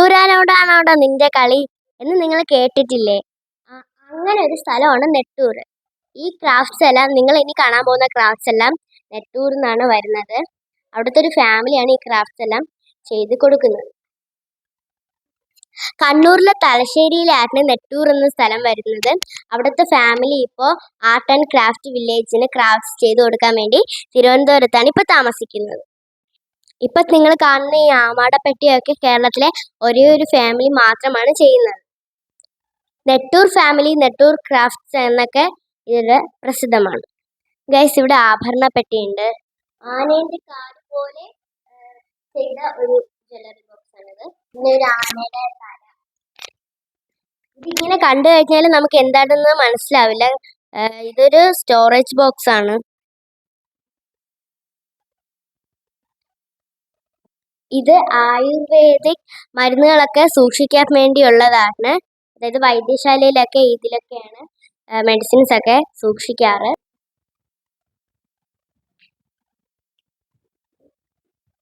നെട്ടൂരാനോടാണോടാ നിന്റെ കളി എന്ന് നിങ്ങൾ കേട്ടിട്ടില്ലേ? അങ്ങനെ ഒരു സ്ഥലമാണ് നെട്ടൂർ. ഈ ക്രാഫ്റ്റ്സ് എല്ലാം നിങ്ങൾ ഇനി കാണാൻ പോകുന്ന ക്രാഫ്റ്റ്സ് എല്ലാം നെട്ടൂരിൽ നിന്നാണ് വരുന്നത്. അവിടുത്തെ ഒരു ഫാമിലിയാണ് ഈ ക്രാഫ്റ്റ്സ് എല്ലാം ചെയ്ത് കൊടുക്കുന്നത്. കണ്ണൂരിലെ തലശ്ശേരിയിലാണ് നെട്ടൂർ എന്ന സ്ഥലം വരുന്നത്. അവിടുത്തെ ഫാമിലി ഇപ്പോൾ ആർട്ട് ആൻഡ് ക്രാഫ്റ്റ് വില്ലേജിന് ക്രാഫ്റ്റ്സ് ചെയ്ത് കൊടുക്കാൻ വേണ്ടി തിരുവനന്തപുരത്താണ് ഇപ്പോൾ താമസിക്കുന്നത്. ഇപ്പൊ നിങ്ങൾ കാണുന്ന ഈ ആമാടപ്പെട്ടിയൊക്കെ കേരളത്തിലെ ഒരേ ഒരു ഫാമിലി മാത്രമാണ് ചെയ്യുന്നത്. നെട്ടൂർ ഫാമിലി, നെട്ടൂർ ക്രാഫ്റ്റ്സ് എന്നൊക്കെ ഇതിൽ പ്രസിദ്ധമാണ്. ഗൈസ്, ഇവിടെ ആഭരണ പെട്ടിയുണ്ട്. ആനേന്റെ കാല് പോലെ ചെയ്ത ഒരു ജ്വല്ലറി ബോക്സ് ആണിത്. പിന്നെ ഒരു ആനയുടെ തല. ഇതിങ്ങനെ കണ്ടു കഴിഞ്ഞാൽ നമുക്ക് എന്താണെന്ന് മനസ്സിലാവില്ല. ഇതൊരു സ്റ്റോറേജ് ബോക്സ് ആണ്. ഇത് ആയുർവേദിക് മരുന്നുകളൊക്കെ സൂക്ഷിക്കാൻ വേണ്ടിയുള്ളതാണ്. അതായത് വൈദ്യശാലയിലൊക്കെ ഇതിലൊക്കെയാണ് മെഡിസിൻസ് ഒക്കെ സൂക്ഷിക്കാറ്.